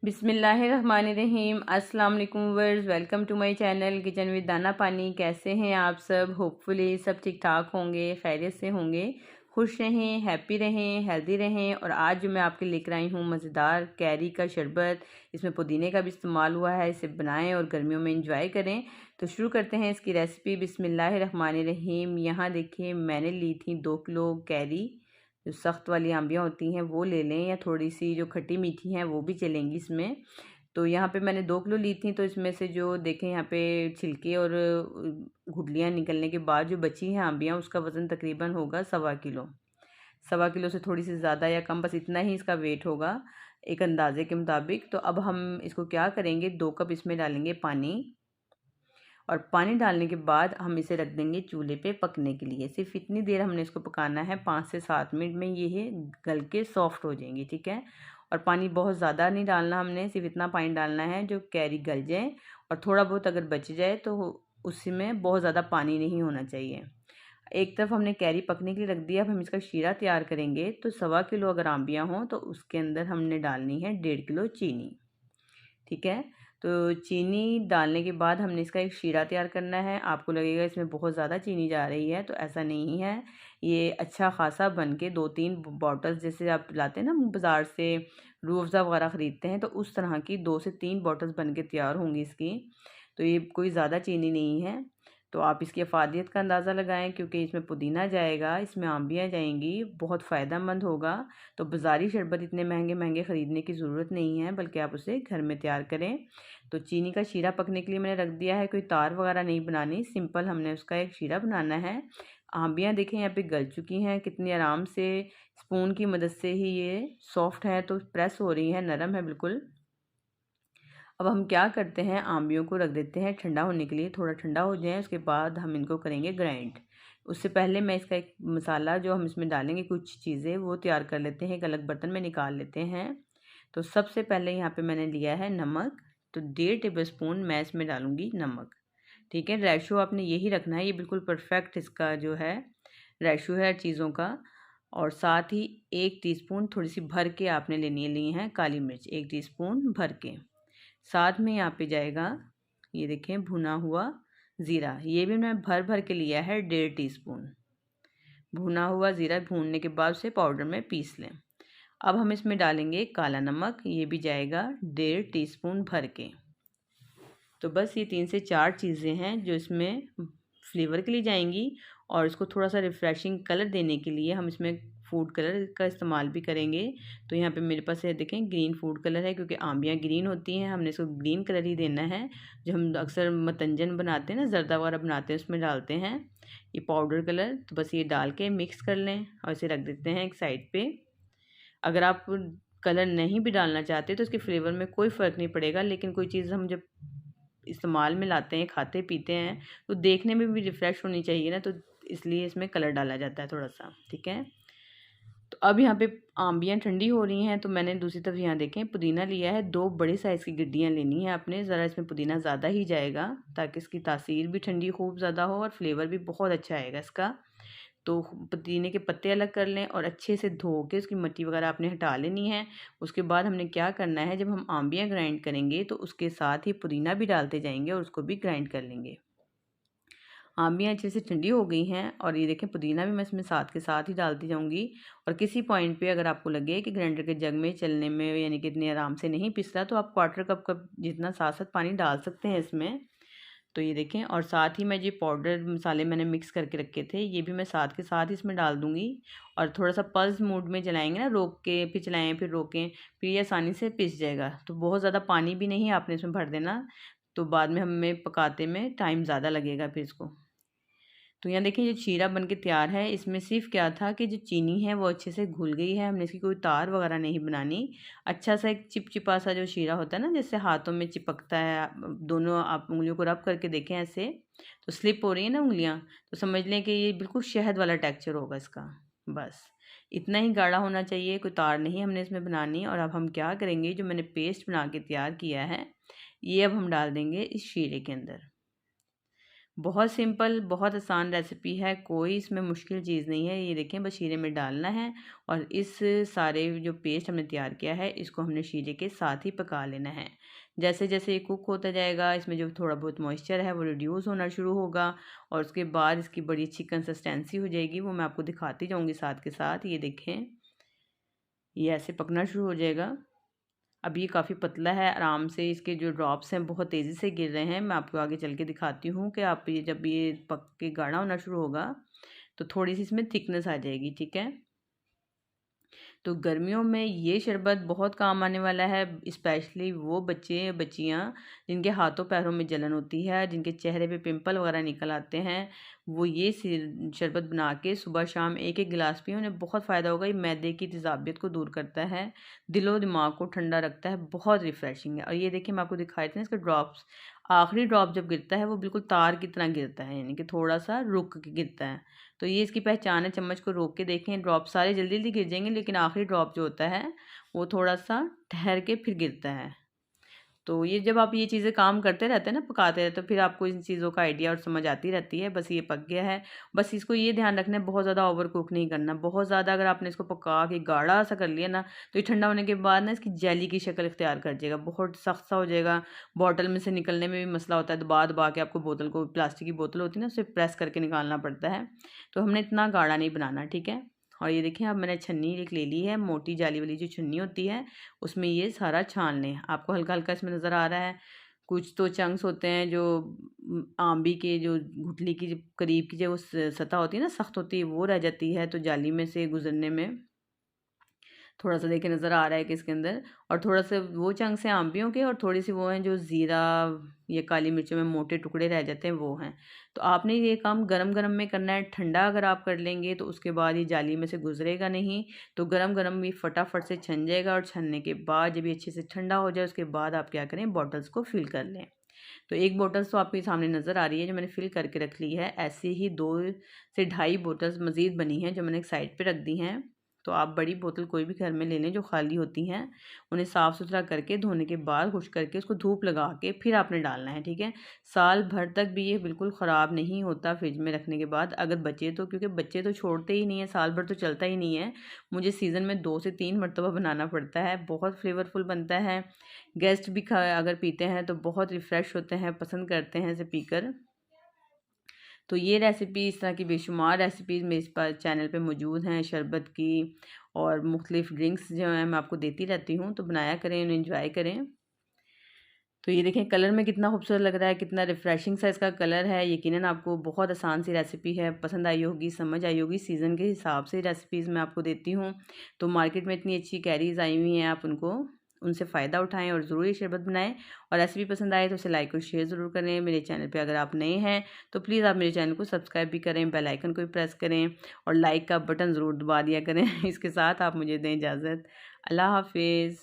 बिस्मिल्लाहिर्रहमानिर्रहीम। अस्सलाम वालेकुम viewers, welcome to my channel kitchen with Dana Pani. कैसे हैं आप सब? होपफुली सब ठीक ठाक होंगे, खैरियत से होंगे, खुश रहें, हैप्पी रहें, हेल्दी रहें। और आज जो मैं आपके लेकर आई हूँ मज़ेदार कैरी का शरबत, इसमें पुदीने का भी इस्तेमाल हुआ है। इसे बनाएं और गर्मियों में इंजॉय करें। तो शुरू करते हैं इसकी रेसिपी। बिस्मिल्लाहिर्रहमानिर्रहीम। यहाँ देखिए मैंने ली थी 2 किलो कैरी। जो सख्त वाली आंबियाँ होती हैं वो ले लें, या थोड़ी सी जो खट्टी मीठी हैं वो भी चलेंगी इसमें। तो यहाँ पे मैंने 2 किलो ली थी, तो इसमें से जो देखें यहाँ पे छिलके और गुठलियाँ निकलने के बाद जो बची हैं आंबियाँ, उसका वज़न तकरीबन होगा 1.25 किलो। 1.25 किलो से थोड़ी सी ज़्यादा या कम, बस इतना ही इसका वेट होगा एक अंदाजे के मुताबिक। तो अब हम इसको क्या करेंगे, 2 कप इसमें डालेंगे पानी। और पानी डालने के बाद हम इसे रख देंगे चूल्हे पे पकने के लिए। सिर्फ इतनी देर हमने इसको पकाना है, 5 से 7 मिनट में ये गल के सॉफ्ट हो जाएंगी, ठीक है। और पानी बहुत ज़्यादा नहीं डालना हमने, सिर्फ इतना पानी डालना है जो कैरी गल जाए। और थोड़ा बहुत अगर बच जाए तो उसमें बहुत ज़्यादा पानी नहीं होना चाहिए। एक तरफ हमने कैरी पकने के लिए रख दिया। अब हम इसका शीरा तैयार करेंगे। तो 1.25 किलो अगर आंबियाँ हों तो उसके अंदर हमने डालनी है 1.5 किलो चीनी, ठीक है। तो चीनी डालने के बाद हमने इसका एक शीरा तैयार करना है। आपको लगेगा इसमें बहुत ज़्यादा चीनी जा रही है, तो ऐसा नहीं है। ये अच्छा खासा बन के 2-3 बॉटल्स, जैसे आप लाते हैं ना बाज़ार से रूह अफ़ज़ा वगैरह ख़रीदते हैं, तो उस तरह की 2 से 3 बॉटल्स बन के तैयार होंगी इसकी। तो ये कोई ज़्यादा चीनी नहीं है। तो आप इसकी अफादियत का अंदाज़ा लगाएं, क्योंकि इसमें पुदीना जाएगा, इसमें आंबियाँ जाएंगी, बहुत फ़ायदेमंद होगा। तो बाज़ारी शरबत इतने महंगे महंगे ख़रीदने की ज़रूरत नहीं है, बल्कि आप उसे घर में तैयार करें। तो चीनी का शीरा पकने के लिए मैंने रख दिया है। कोई तार वगैरह नहीं बनानी, सिंपल हमने उसका एक शीरा बनाना है। आंबियाँ देखें यहाँ पे गल चुकी हैं कितनी आराम से, स्पून की मदद से ही ये सॉफ्ट है, तो प्रेस हो रही है, नरम है बिल्कुल। अब हम क्या करते हैं, आंबियों को रख देते हैं ठंडा होने के लिए। थोड़ा ठंडा हो जाए उसके बाद हम इनको करेंगे ग्राइंड। उससे पहले मैं इसका एक मसाला जो हम इसमें डालेंगे, कुछ चीज़ें वो तैयार कर लेते हैं, एक अलग बर्तन में निकाल लेते हैं। तो सबसे पहले यहाँ पे मैंने लिया है नमक। तो 1.5 टेबल स्पून मैं इसमें डालूँगी नमक, ठीक है। रेशो आपने यही रखना है, ये बिल्कुल परफेक्ट इसका जो है रेशो है चीज़ों का। और साथ ही 1 टीस्पून थोड़ी सी भर के आपने ली हैं काली मिर्च, 1 टीस्पून भर के। साथ में यहाँ पे जाएगा, ये देखें, भुना हुआ ज़ीरा, ये भी मैं भर भर के लिया है 1.5 टीस्पून। भुना हुआ ज़ीरा भूनने के बाद उसे पाउडर में पीस लें। अब हम इसमें डालेंगे काला नमक, ये भी जाएगा 1.5 टीस्पून भर के। तो बस ये 3 से 4 चीज़ें हैं जो इसमें फ्लेवर के लिए जाएंगी। और इसको थोड़ा सा रिफ़्रेशिंग कलर देने के लिए हम इसमें फूड कलर का इस्तेमाल भी करेंगे। तो यहाँ पे मेरे पास है, देखें, ग्रीन फूड कलर है, क्योंकि आंबियाँ ग्रीन होती हैं, हमने इसको ग्रीन कलर ही देना है। जो हम अक्सर मतंजन बनाते हैं ना, जर्दा वगैरह बनाते हैं, उसमें डालते हैं ये पाउडर कलर। तो बस ये डाल के मिक्स कर लें और इसे रख देते हैं एक साइड पे। अगर आप कलर नहीं भी डालना चाहते तो इसके फ्लेवर में कोई फ़र्क नहीं पड़ेगा, लेकिन कोई चीज़ हम जब इस्तेमाल में लाते हैं, खाते पीते हैं, तो देखने में भी रिफ़्रेश होनी चाहिए ना, तो इसलिए इसमें कलर डाला जाता है थोड़ा सा, ठीक है। तो अब यहाँ पे आंबियाँ ठंडी हो रही हैं, तो मैंने दूसरी तरफ यहाँ देखें पुदीना लिया है। 2 बड़े साइज़ की गड्डियाँ लेनी है आपने। ज़रा इसमें पुदीना ज़्यादा ही जाएगा, ताकि इसकी तासीर भी ठंडी खूब ज़्यादा हो और फ्लेवर भी बहुत अच्छा आएगा इसका। तो पुदीने के पत्ते अलग कर लें और अच्छे से धो के उसकी मिट्टी वगैरह आपने हटा लेनी है। उसके बाद हमने क्या करना है, जब हम आंबियाँ ग्राइंड करेंगे तो उसके साथ ही पुदीना भी डालते जाएंगे और उसको भी ग्राइंड कर लेंगे। आंबियाँ अच्छे से ठंडी हो गई हैं, और ये देखें पुदीना भी मैं इसमें साथ के साथ ही डालती जाऊँगी। और किसी पॉइंट पे अगर आपको लगे कि ग्राइंडर के जग में चलने में यानी कि इतने आराम से नहीं पिस रहा, तो आप 1/4 कप का जितना साथ साथ पानी डाल सकते हैं इसमें। तो ये देखें, और साथ ही मैं जो पाउडर मसाले मैंने मिक्स करके रखे थे, ये भी मैं साथ के साथ ही इसमें डाल दूँगी। और थोड़ा सा पल्स मोड में चलाएँगे ना, रोक के फिर चलाएँ फिर रोकें, फिर ये आसानी से पिस जाएगा। तो बहुत ज़्यादा पानी भी नहीं आपने इसमें भर देना, तो बाद में हमें पकाते में टाइम ज़्यादा लगेगा फिर इसको। तो यहाँ देखिए ये शीरा बन के तैयार है। इसमें सिर्फ क्या था कि जो चीनी है वो अच्छे से घुल गई है, हमने इसकी कोई तार वगैरह नहीं बनानी। अच्छा सा एक चिपचिपा सा जो शीरा होता है ना, जैसे हाथों में चिपकता है, दोनों आप उंगलियों को रब करके देखें ऐसे, तो स्लिप हो रही है ना उंगलियाँ, तो समझ लें कि ये बिल्कुल शहद वाला टेक्सचर होगा इसका। बस इतना ही गाढ़ा होना चाहिए, कोई तार नहीं हमने इसमें बनानी। और अब हम क्या करेंगे, जो मैंने पेस्ट बना के तैयार किया है, ये अब हम डाल देंगे इस शीरे के अंदर। बहुत सिंपल, बहुत आसान रेसिपी है, कोई इसमें मुश्किल चीज़ नहीं है। ये देखें, बस शीरे में डालना है और इस सारे जो पेस्ट हमने तैयार किया है इसको हमने शीरे के साथ ही पका लेना है। जैसे जैसे ये कुक होता जाएगा, इसमें जो थोड़ा बहुत मॉइस्चर है वो रिड्यूस होना शुरू होगा और उसके बाद इसकी बड़ी अच्छी कंसिस्टेंसी हो जाएगी। वो मैं आपको दिखाती जाऊँगी साथ के साथ। ये देखें, ये ऐसे पकना शुरू हो जाएगा। अब ये काफ़ी पतला है, आराम से इसके जो ड्रॉप्स हैं बहुत तेज़ी से गिर रहे हैं। मैं आपको आगे चल के दिखाती हूँ कि आप ये जब ये पक के गाढ़ा होना शुरू होगा तो थोड़ी सी इसमें थिकनेस आ जाएगी, ठीक है। तो गर्मियों में ये शरबत बहुत काम आने वाला है, स्पेशली वो बच्चे बच्चियाँ जिनके हाथों पैरों में जलन होती है, जिनके चेहरे पे पिंपल वगैरह निकल आते हैं, वो ये शरबत बना के सुबह शाम एक एक गिलास पिए, उन्हें बहुत फ़ायदा होगा। ये मैदे की तेज़ाबियत को दूर करता है, दिलो दिमाग को ठंडा रखता है, बहुत रिफ़्रेशिंग है। और ये देखिए, मैं आपको दिखाए थे ना इसके ड्रॉप्स, आखिरी ड्रॉप जब गिरता है वो बिल्कुल तार की तरह गिरता है, यानी कि थोड़ा सा रुक के गिरता है। तो ये इसकी पहचान है, चम्मच को रोक के देखें, ड्रॉप सारे जल्दी जल्दी गिर जाएंगे लेकिन आखिरी ड्रॉप जो होता है वो थोड़ा सा ठहर के फिर गिरता है। तो ये जब आप ये चीज़ें काम करते रहते हैं ना, पकाते रहते, तो फिर आपको इन चीज़ों का आइडिया और समझ आती रहती है। बस ये पक गया है, बस इसको ये ध्यान रखना है बहुत ज़्यादा ओवर कुक नहीं करना। बहुत ज़्यादा अगर आपने इसको पका के गाढ़ा सा कर लिया ना, तो ये ठंडा होने के बाद ना इसकी जेली की शक्ल इख्तियार कर जाएगा, बहुत सख्त सा हो जाएगा। बॉटल में से निकलने में भी मसला होता है, दबा दबा के आपको बोतल को, प्लास्टिक की बोतल होती है ना, उसे प्रेस करके निकालना पड़ता है। तो हमने इतना गाढ़ा नहीं बनाना, ठीक है। और ये देखिए, अब मैंने छन्नी एक ले ली है, मोटी जाली वाली जो छन्नी होती है, उसमें ये सारा छान लें। आपको हल्का हल्का इसमें नज़र आ रहा है, कुछ तो चंक्स होते हैं जो आंबी के जो गुठली की करीब की जो सतह होती है ना, सख्त होती है, वो रह जाती है। तो जाली में से गुजरने में थोड़ा सा देखे नज़र आ रहा है कि इसके अंदर, और थोड़ा सा वो चंक्स हैं आंबियों के, और थोड़ी सी वो हैं जो ज़ीरा या काली मिर्चों में मोटे टुकड़े रह जाते हैं, वो हैं। तो आपने ये काम गरम गरम में करना है। ठंडा अगर आप कर लेंगे तो उसके बाद ये जाली में से गुजरेगा नहीं, तो गरम गरम भी फटाफट से छन जाएगा। और छनने के बाद जब ये अच्छे से ठंडा हो जाए, उसके बाद आप क्या करें, बॉटल्स को फिल कर लें। तो एक बोतल्स तो आपके सामने नज़र आ रही है जो मैंने फ़िल करके रख ली है। ऐसे ही 2 से ढाई बोतल्स मज़ीद बनी हैं जो मैंने एक साइड पे रख दी हैं। तो आप बड़ी बोतल कोई भी घर में ले लें जो खाली होती हैं, उन्हें साफ़ सुथरा करके धोने के बाद खुश करके उसको धूप लगा के फिर आपने डालना है, ठीक है। साल भर तक भी ये बिल्कुल ख़राब नहीं होता फ्रिज में रखने के बाद, अगर बचे तो, क्योंकि बच्चे तो छोड़ते ही नहीं है, साल भर तो चलता ही नहीं है। मुझे सीज़न में 2 से 3 मरतबा बनाना पड़ता है, बहुत फ्लेवरफुल बनता है। गेस्ट भी खा अगर पीते हैं तो बहुत रिफ़्रेश होते हैं, पसंद करते हैं इसे पीकर। तो ये रेसिपी, इस तरह की बेशुमार रेसिपीज़ मेरे इस पर चैनल पे मौजूद हैं, शरबत की और मुख्तलिफ़ ड्रिंक्स जो हैं मैं आपको देती रहती हूँ, तो बनाया करें, उन्हें एंजॉय करें। तो ये देखें कलर में कितना खूबसूरत लग रहा है, कितना रिफ़्रेशिंग सा इसका कलर है। यकीनन आपको बहुत आसान सी रेसिपी है, पसंद आई होगी, समझ आई होगी। सीज़न के हिसाब से रेसिपीज़ मैं आपको देती हूँ। तो मार्केट में इतनी अच्छी कैरीज़ आई हुई हैं, आप उनसे फ़ायदा उठाएँ और ज़रूर ये शरबत बनाएँ। और रेसिपी पसंद आए तो उसे लाइक और शेयर ज़रूर करें। मेरे चैनल पे अगर आप नए हैं तो प्लीज़ आप मेरे चैनल को सब्सक्राइब भी करें, बेल आइकन को भी प्रेस करें और लाइक का बटन ज़रूर दबा दिया करें। इसके साथ आप मुझे दें इजाज़त। अल्लाह हाफ़िज़।